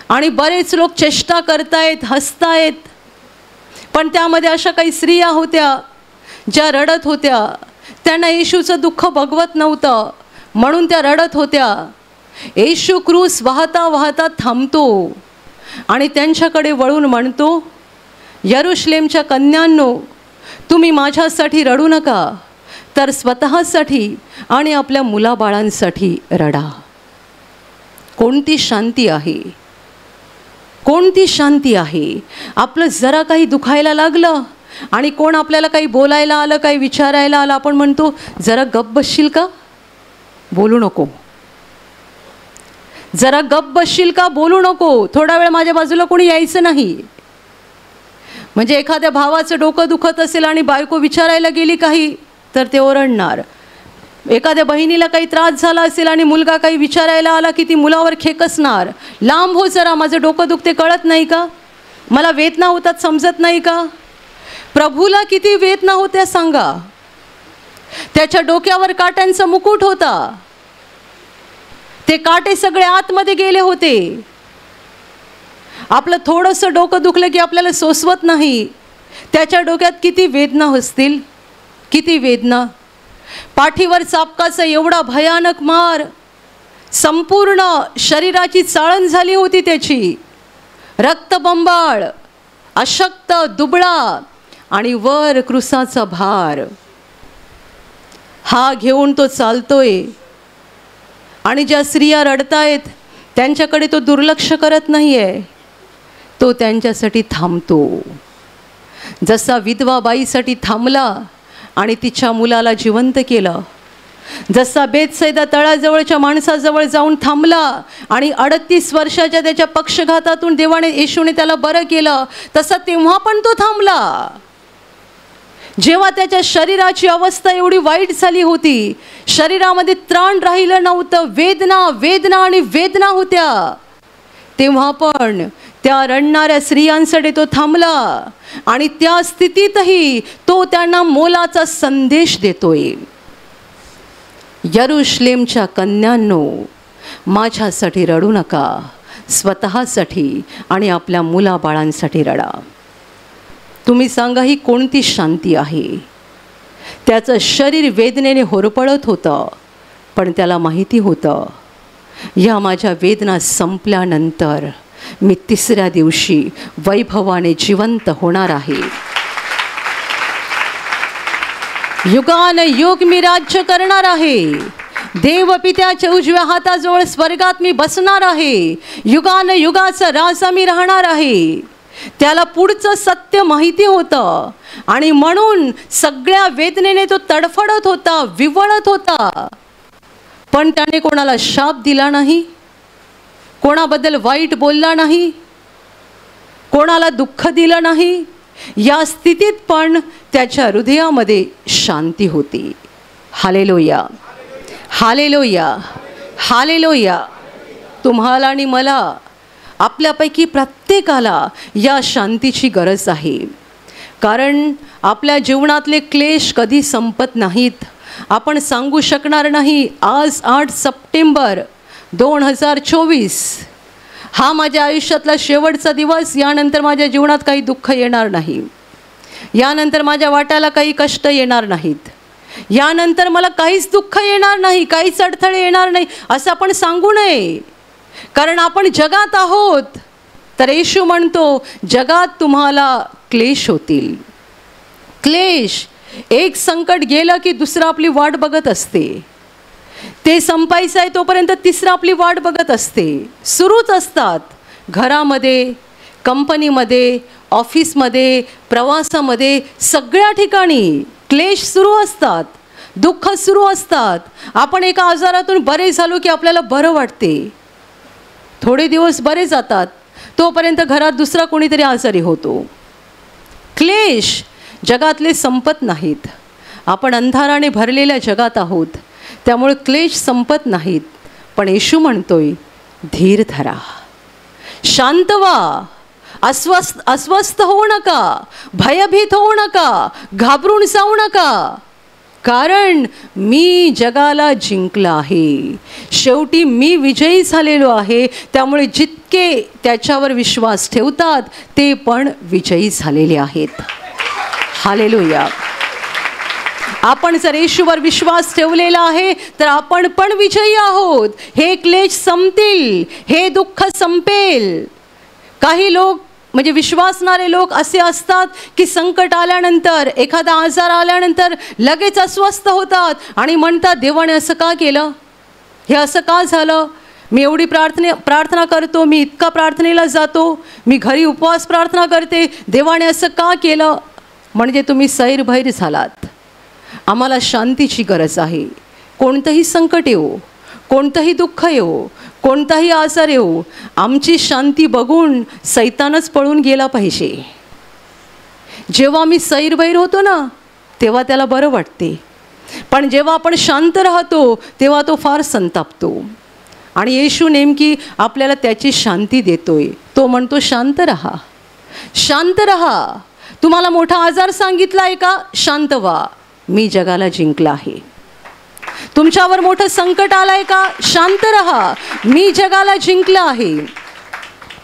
आणि बरेच लोक चेष्टा करतायत, हसतायत, पण त्यामध्ये अशा काही स्त्रिया होत्या ज्या रडत होत्या. त्यांना येशूचं दुःख बघवत नव्हतं म्हणून त्या रडत होत्या. येशू क्रूस वाहता वाहता थांबतो आणि त्यांच्याकडे वळून म्हणतो, यरूशलेमच्या कन्यांनो, तुम्ही माझ्यासाठी रडू नका, तर स्वतःसाठी आणि आपल्या मुलाबाळांसाठी रडा. कोणती शांती आहे, कोणती शांती आहे. आपलं जरा काही दुखायला लागलं आणि कोण आपल्याला काही बोलायला आलं, काही विचारायला आलं, आपण म्हणतो जरा गप्प बसशील का, बोलू नको. जरा गप्प बसशील का, बोलू नको. थोडा वेळ माझ्या बाजूला कोणी यायचं नाही. म्हणजे एखाद्या भावाचं डोकं दुखत असेल आणि बायको विचारायला गेली काही, तर ते ओरडणार. एखाद्या बहिणीला काही त्रास झाला असेल आणि मुलगा काही विचारायला आला की ती मुलावर खेकसणार. लांब हो जरा, माझं डोकं दुखते कळत नाही का, मला वेदना होतात समजत नाही का. प्रभूला किती वेदना होत्या सांगा. त्याच्या डोक्यावर काट्यांचा मुकुट होता, ते काटे सगळे आतमध्ये गेले होते. आपलं थोडंसं डोकं दुखलं की आपल्याला सोसवत नाही. त्याच्या डोक्यात किती वेदना असतील, किती वेदना. पाठीवर चाबकाचा एवढा भयानक मार, संपूर्ण शरीराची चाळण झाली होती त्याची, रक्तबंबाळ, अशक्त, दुबळा आणि वर क्रूसाचा भार. हा घेऊन तो चालतोय आणि ज्या स्त्रिया रडतायत त्यांच्याकडे तो दुर्लक्ष करत नाही आहे, तो त्यांच्यासाठी थांबतो. जसा विधवा बाईसाठी थांबला आणि तिच्या मुलाला जिवंत केलं, जसा बेतसैदा तळाजवळच्या माणसाजवळ जाऊन थांबला आणि 38 वर्षाच्या त्याच्या पक्षघातातून देवाने येशूने त्याला बरं केलं, तसा तेव्हा पण तो थांबला. जेव्हा त्याच्या शरीराची अवस्था एवढी वाईट झाली होती, शरीरामध्ये त्राण राहिलं नव्हतं, वेदना वेदना आणि वेदना होत्या, तेव्हा पण त्या रडणाऱ्या स्त्रियांसाठी तो थांबला आणि त्या स्थितीतही तो त्यांना मोलाचा संदेश देतोय. यरूशलेमच्या कन्यांनो, माझ्यासाठी रडू नका, स्वतःसाठी आणि आपल्या मुलाबाळांसाठी रडा. तुम्ही सांगा, ही कोणती शांती आहे? त्याचं शरीर वेदनेने होरपळत होतं, पण त्याला माहिती होतं या माझ्या वेदना संपल्यानंतर मी 3ऱ्या दिवशी वैभवाने जिवंत होणार आहे. युगानुयुग मी राज्य करणार आहे. देव पित्याच्या उजव्या हाताजवळ स्वर्गात मी बसणार आहे. युगानुयुगाचा राजा मी राहणार आहे. त्याला पुढचं सत्य माहिती होतं आणि म्हणून सगळ्या वेदनेने तो तडफडत होता, विवळत होता. पण त्याने कोणाला शाप दिला नाही, कोणाबद्दल वाईट बोलला नाही, कोणाला दुःख दिलं नाही. या स्थितीत पण त्याच्या हृदयामध्ये शांती होती. Hallelujah, hallelujah, hallelujah. तुम्हाला आणि मला, आपल्यापैकी प्रत्येकाला या शांतीची गरज आहे. कारण आपल्या जीवनातले क्लेश कधी संपत नाहीत. आपण सांगू शकणार नाही आज 8 सप्टेंबर 2024 हा माझ्या आयुष्यातला शेवटचा दिवस, यानंतर माझ्या जीवनात काही दुःख येणार नाही, यानंतर माझ्या वाट्याला काही कष्ट येणार नाहीत, यानंतर मला काहीच दुःख येणार नाही, काहीच अडथळे येणार नाही असं आपण सांगू नये. कारण आपण जगात आहोत. तर येशू म्हणतो जगात तुम्हाला क्लेश होतील. क्लेश, एक संकट गेलं की दुसरं आपली वाट बघत असते. ते संपायचं आहे तोपर्यंत तिसरं आपली वाट बघत असते. सुरूच असतात. घरामध्ये, कंपनीमध्ये, ऑफिसमध्ये, प्रवासामध्ये, सगळ्या ठिकाणी क्लेश सुरू असतात, दुःख सुरू असतात. आपण एका आजारातून बरे झालो की आपल्याला बरं वाटते. थोडे दिवस बरे जातात, तोपर्यंत घरात दुसरा कोणीतरी आजारी होतो. क्लेश जगातले संपत नाहीत. आपण अंधाराने भरलेल्या जगात आहोत, त्यामुळे क्लेश संपत नाहीत. पण येशू म्हणतोय धीर धरा, शांत व्हा, अस्वस्थ होऊ नका, भयभीत होऊ नका, घाबरून जाऊ नका. कारण मी जगाला जिंकलं आहे. शेवटी मी विजयी झालेलो आहे. त्यामुळे जितके त्याच्यावर विश्वास ठेवतात ते पण विजयी झालेले आहेत. हालेलुया. आपण जर येशूवर विश्वास ठेवलेला आहे तर आपण पण विजयी आहोत. हे क्लेश संपतील, हे दुःख संपेल. काही लोक म्हणजे विश्वासणारे लोक असे असतात की संकट आल्यानंतर, एखादा आजार आल्यानंतर लगेच अस्वस्थ होतात आणि म्हणतात देवाने असं का केलं, हे असं का झालं, मी एवढी प्रार्थना करतो, मी इतका प्रार्थनेला जातो, मी घरी उपवास प्रार्थना करते, देवाने असं का केलं. म्हणजे तुम्ही सैरभैर झालात. आम्हाला शांतीची गरज आहे. कोणतंही संकट येवो, कोणतंही दुःख येवो, कोणताही आजार येवो, आमची शांती बघून सैतानच पळून गेला पाहिजे. जेव्हा मी सैरभैर होतो ना तेव्हा त्याला बरं वाटते. पण जेव्हा आपण शांत राहतो तेव्हा तो फार संतापतो. आणि येशू नेमकी आपल्याला त्याची शांती देतोय. तो म्हणतो शांत रहा, शांत रहा. तुम्हाला मोठा आजार सांगितला आहे का, शांत व्हा, मी जगाला जिंकलं आहे. तुमच्यावर मोठं संकट आलंय का, शांत रहा, मी जगाला जिंकलं आहे,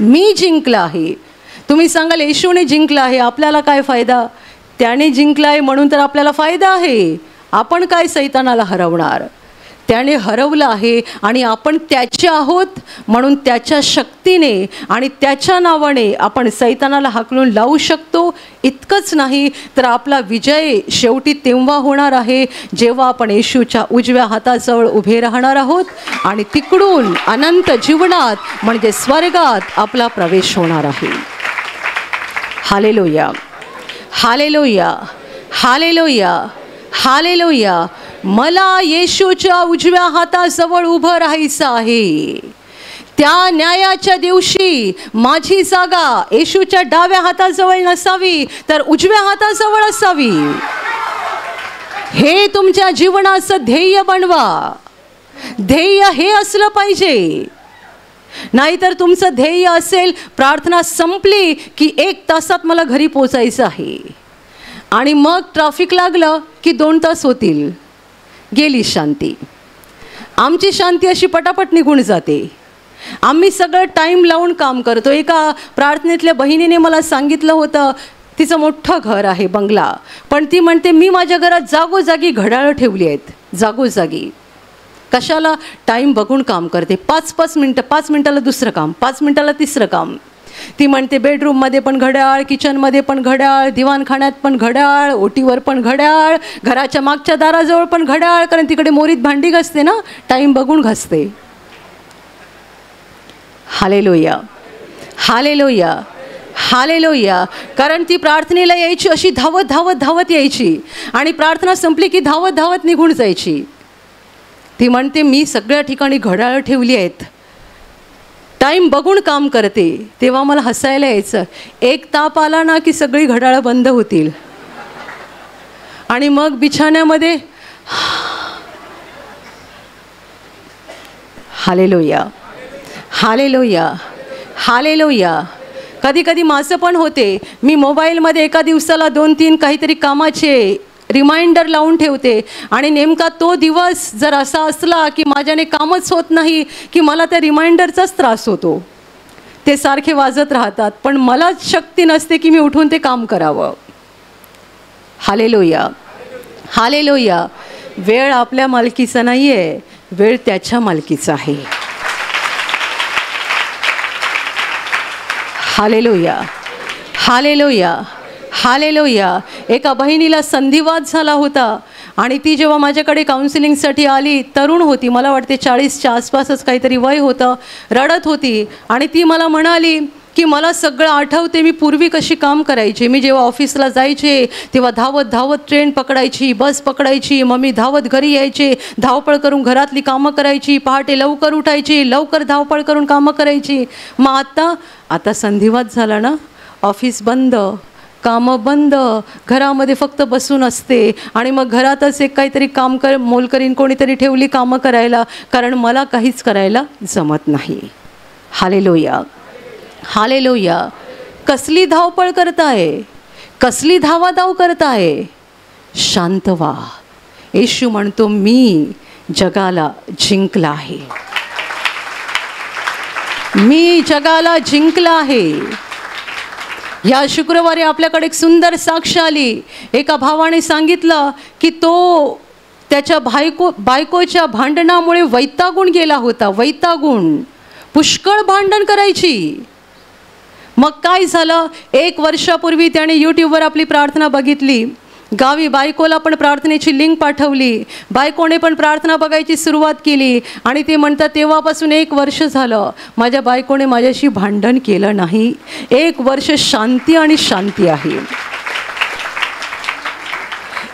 मी जिंकलं आहे. तुम्ही सांगाल येशूने जिंकलं आहे, आपल्याला काय फायदा. त्याने जिंकलं आहे म्हणून तर आपल्याला फायदा आहे. आपण काय सैतानाला हरवणार. त्याने हरवलं आहे आणि आपण त्याचे आहोत म्हणून त्याच्या शक्तीने आणि त्याच्या नावाने आपण सैतानाला हाकलून लावू शकतो. इतकंच नाही तर आपला विजय शेवटी तेव्हा होणार आहे जेव्हा आपण येशूच्या उजव्या हाताजवळ उभे राहणार आहोत आणि तिकडून अनंत जीवनात म्हणजे स्वर्गात आपला प्रवेश होणार आहे. Hallelujah, hallelujah, hallelujah, hallelujah. मला येशूच्या उजव्या हाताजवळ उभं राहायचं आहे. त्या न्यायाच्या दिवशी माझी जागा येशूच्या डाव्या हाताजवळ नसावी तर उजव्या हाताजवळ असावी. हे तुमच्या जीवनाचं ध्येय बनवा. ध्येय हे असलं पाहिजे. नाहीतर तुमचं ध्येय असेल प्रार्थना संपली की 1 तासात मला घरी पोचायचं आहे आणि मग ट्रॅफिक लागलं की 2 तास होतील, गेली शांती. आमची शांती अशी पटापट निघून जाते. आम्ही सगळं टाईम लावून काम करतो. एका प्रार्थनेतल्या बहिणीने मला सांगितलं होतं, तिचं मोठं घर आहे, बंगला, पण ती म्हणते मी माझ्या घरात जागोजागी घड्याळं ठेवली आहेत, जागोजागी. कशाला, टाईम बघून काम करते. 5-5 मिनटं, 5 मिनटाला दुसरं काम, 5 मिनटाला तिसरं काम. ती म्हणते बेडरूममध्ये पण घड्याळ, किचनमध्ये पण घड्याळ, दिवाणखान्यात पण घड्याळ, ओटीवर पण घड्याळ, घराच्या मागच्या दाराजवळ पण घड्याळ. कारण तिकडे मोरीत भांडी घासते ना, टाईम बघून घासते. Hallelujah, hallelujah, hallelujah. कारण ती प्रार्थनेला यायची अशी धावत धावत धावत यायची आणि प्रार्थना संपली की धावत धावत निघून जायची. ती म्हणते मी सगळ्या ठिकाणी घड्याळं ठेवली आहेत, टाईम बघून काम करते. तेव्हा मला हसायला यायचं. एक ताप आला ना की सगळी घड्याळं बंद होतील आणि मग बिछाण्यामध्ये हालेलुया हालेलुया हालेलुया. कधी कधी माझं पण होते, मी मोबाईलमध्ये एका दिवसाला 2-3 काहीतरी कामाचे रिमाइंडर लावून ठेवते आणि नेमका तो दिवस जर असा असला की माझ्याने कामच होत नाही की मला त्या रिमाइंडरचाच त्रास होतो. ते सारखे वाजत राहतात पण मला शक्ती नसते की मी उठून ते काम करावं. Hallelujah hallelujah. वेळ आपल्या मालकीचा नाही आहे, वेळ त्याच्या मालकीचा आहे. Hallelujah hallelujah hallelujah. एका बहिणीला संधिवात झाला होता आणि ती जेव्हा माझ्याकडे काउन्सिलिंगसाठी आली, तरुण होती, मला वाटते 40च्या आसपासच काहीतरी वय होतं, रडत होती आणि ती मला म्हणाली की मला सगळं आठवते, मी पूर्वी कशी काम करायचे. मी जेव्हा ऑफिसला जायचे तेव्हा धावत धावत ट्रेन पकडायची, बस पकडायची, मग मी धावत घरी यायचे, धावपळ करून घरातली कामं करायची, पहाटे लवकर उठायची, लवकर धावपळ करून कामं करायची. मग आता संधिवात झाला ना, ऑफिस बंद, कामं बंद, घरामध्ये फक्त बसून असते आणि मग घरातच एक काहीतरी काम मोलकरीन कोणीतरी ठेवली कामं करायला, कारण मला काहीच करायला जमत नाही. Hallelujah hallelujah. कसली धावपळ करताय, कसली धावाधाव करताय, शांत व्हा. येशू म्हणतो मी जगाला जिंकला आहे, मी जगाला जिंकला आहे. या शुक्रवारी आपल्याकडे एक सुंदर साक्ष आली. एका भावाने सांगितलं की तो त्याच्या बायकोच्या भांडणामुळे वैतागून गेला होता. वैतागून पुष्कळ भांडण करायची. मग काय झालं, 1 वर्षापूर्वी त्याने यूट्यूबवर आपली प्रार्थना बघितली. गावी बायकोला पण प्रार्थनेची लिंक पाठवली, बायकोने पण प्रार्थना बघायची सुरुवात केली आणि ते म्हणतात तेव्हापासून 1 वर्ष झालं माझ्या बायकोने माझ्याशी भांडण केलं नाही. 1 वर्ष शांती आणि शांती आहे.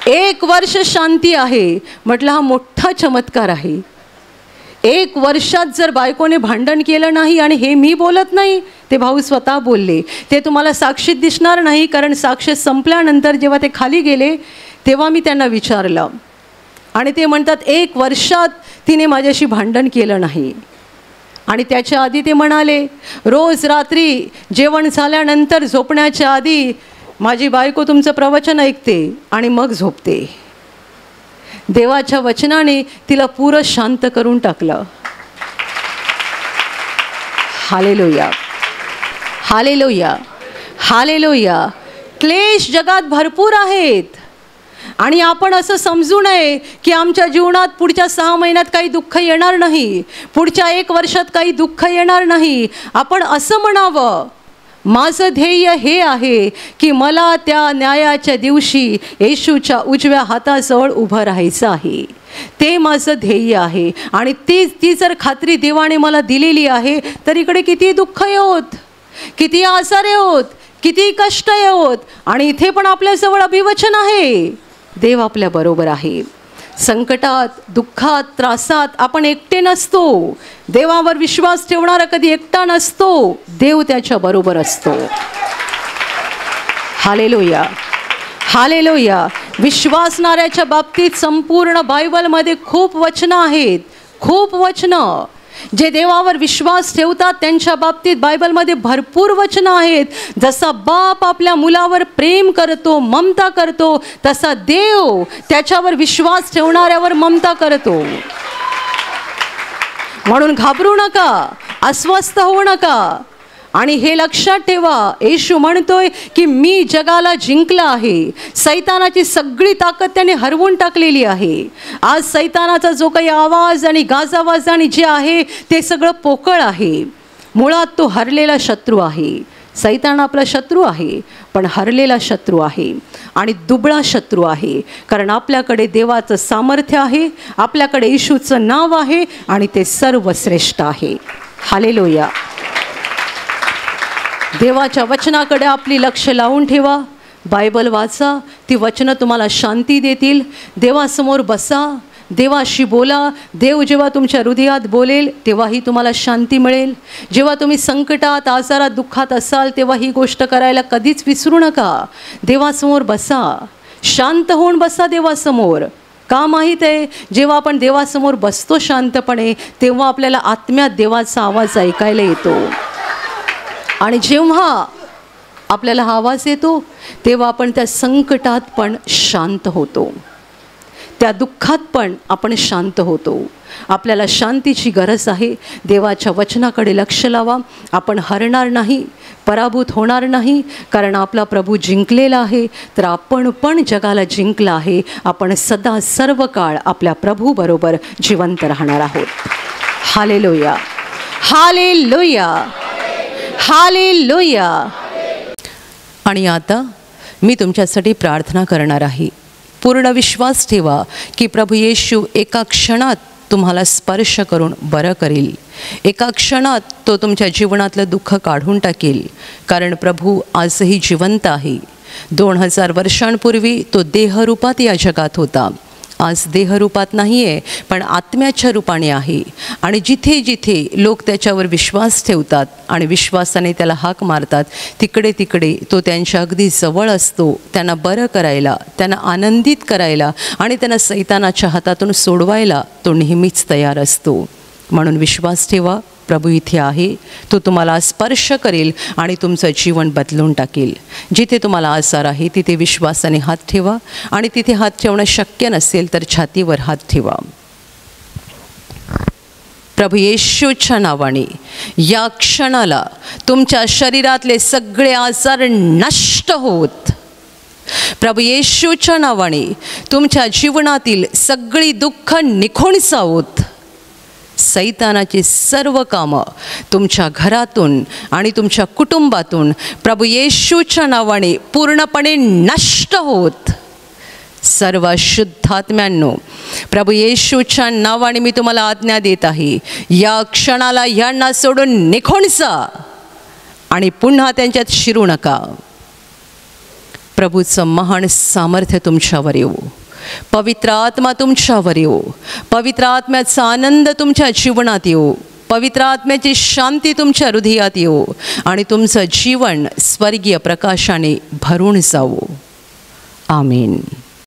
1 वर्ष शांती आहे. म्हटलं हा मोठा चमत्कार आहे. 1 वर्षात जर बायकोने भांडण केलं नाही, आणि हे मी बोलत नाही, ते भाऊ स्वतः बोलले. ते तुम्हाला साक्षीत दिसणार नाही, कारण साक्ष संपल्यानंतर जेव्हा ते खाली गेले तेव्हा मी त्यांना विचारलं आणि ते म्हणतात 1 वर्षात तिने माझ्याशी भांडण केलं नाही. आणि त्याच्या आधी ते म्हणाले रोज रात्री जेवण झाल्यानंतर झोपण्याच्या आधी माझी बायको तुमचं प्रवचन ऐकते आणि मग झोपते. देवाच्या वचनाने तिला पुरं शांत करून टाकलं. Hallelujah hallelujah hallelujah. क्लेश जगात भरपूर आहेत आणि आपण असं समजू नये की आमच्या जीवनात पुढच्या 6 महिन्यात काही दुःख येणार नाही, पुढच्या 1 वर्षात काही दुःख येणार नाही. आपण असं म्हणावं, माझं ध्येय हे आहे की मला त्या न्यायाच्या दिवशी येशूच्या उजव्या हाताजवळ उभं राहायचं आहे. ते माझं ध्येय आहे आणि ती जर खात्री देवाने मला दिलेली आहे तर इकडे किती दुःख येवोत, किती आजार येवोत, किती कष्ट येवोत, आणि इथे पण आपल्याजवळ अभिवचन आहे, देव आपल्या बरोबर आहे. संकटात, दुःखात, त्रासात आपण एकटे नसतो. देवावर विश्वास ठेवणारा कधी एकटा नसतो, देव त्याच्या बरोबर असतो. Hallelujah hallelujah. विश्वासणाऱ्याच्या बाबतीत संपूर्ण बायबलमध्ये खूप वचनं आहेत, खूप वचनं. जे देवावर विश्वास ठेवतात त्यांच्या बाबतीत बायबलमध्ये भरपूर वचनं आहेत. जसा बाप आपल्या मुलावर प्रेम करतो, ममता करतो, तसा देव त्याच्यावर विश्वास ठेवणाऱ्यावर ममता करतो. म्हणून घाबरू नका, अस्वस्थ होऊ नका. आणि हे लक्षात ठेवा, येशू म्हणतोय की मी जगाला जिंकला आहे. सैतानाची सगळी ताकद त्याने हरवून टाकलेली आहे. आज सैतानाचा जो काही आवाज आणि गाजावाज आणि जे आहे ते सगळं पोकळ आहे. मुळात तो हरलेला शत्रू आहे. सैतान आपला शत्रू आहे, पण हरलेला शत्रू आहे आणि दुबळा शत्रू आहे. कारण आपल्याकडे देवाचं सामर्थ्य आहे, आपल्याकडे येशूचं नाव आहे आणि ते सर्वश्रेष्ठ आहे. हालेलुया देवाच्या वचनाकडे आपली लक्ष लावून ठेवा. बायबल वाचा, ती वचनं तुम्हाला शांती देतील. देवासमोर बसा, देवाशी बोला. देव जेव्हा तुमच्या हृदयात बोलेल तेव्हाही तुम्हाला शांती मिळेल. जेव्हा तुम्ही संकटात, आजारात, दुःखात असाल तेव्हा ही गोष्ट करायला कधीच विसरू नका. देवासमोर बसा, शांत होऊन बसा देवासमोर. का माहीत आहे, जेव्हा आपण देवासमोर बसतो शांतपणे तेव्हा आपल्याला आत्म्यात देवाचा आवाज ऐकायला येतो. आणि जेव्हा आपल्याला हा आवाज येतो तेव्हा आपण त्या संकटात पण शांत होतो, त्या दुःखात पण आपण शांत होतो. आपल्याला शांतीची गरज आहे. देवाच्या वचनाकडे लक्ष लावा. आपण हरणार नाही, पराभूत होणार नाही, कारण आपला प्रभू जिंकलेला आहे. तर आपण पण जगाला जिंकलं आहे. आपण सदा सर्व काळ आपल्या प्रभूबरोबर जिवंत राहणार आहोत. Hallelujah, hallelujah, hallelujah. आणि आता मी तुमच्यासाठी प्रार्थना करणार आहे. पूर्ण विश्वास ठेवा की प्रभू येशू एका क्षणात तुम्हाला स्पर्श करून बरं करेल. एका क्षणात तो तुमच्या जीवनातलं दुःख काढून टाकेल, कारण प्रभू आजही जिवंत आहे. 2000 वर्षांपूर्वी तो देहरूपात या जगात होता. आज देहरूपात नाही आहे, पण आत्म्याच्या रूपाने आहे. आणि जिथे जिथे लोक त्याच्यावर विश्वास ठेवतात आणि विश्वासाने त्याला हाक मारतात, तिकडे तिकडे तो त्यांच्या अगदी जवळ असतो. त्यांना बरं करायला, त्यांना आनंदित करायला आणि त्यांना सैतानाच्या हातातून सोडवायला तो नेहमीच तयार असतो. म्हणून विश्वास ठेवा, प्रभू इथे आहे. तो तुम्हाला स्पर्श करेल आणि तुमचं जीवन बदलून टाकेल. जिथे तुम्हाला आजार आहे तिथे विश्वासाने हात ठेवा, आणि तिथे हात ठेवणं शक्य नसेल तर छातीवर हात ठेवा. प्रभू येशूच्या नावाने या क्षणाला तुमच्या शरीरातले सगळे आजार नष्ट होत. प्रभू येशूच्या नावाने तुमच्या जीवनातील सगळी दुःख निघून जावोत. सैतानाची सर्व कामं तुमच्या घरातून आणि तुमच्या कुटुंबातून प्रभू येशूच्या नावाने पूर्णपणे नष्ट होत. सर्व शुद्धात्म्यांनो, प्रभू येशूच्या नावाने मी तुम्हाला आज्ञा देत आहे, या क्षणाला यांना सोडून निघून जा आणि पुन्हा त्यांच्यात शिरू नका. प्रभूचं महान सामर्थ्य तुमच्यावर येऊ. पवित्र आत्मा तुमच्यावर येऊ. पवित्र आत्म्याचा आनंद तुमच्या जीवनात येऊ. पवित्र आत्म्याची शांती तुमच्या हृदयात येऊ आणि तुमचं जीवन स्वर्गीय प्रकाशाने भरून जावो. आमीन.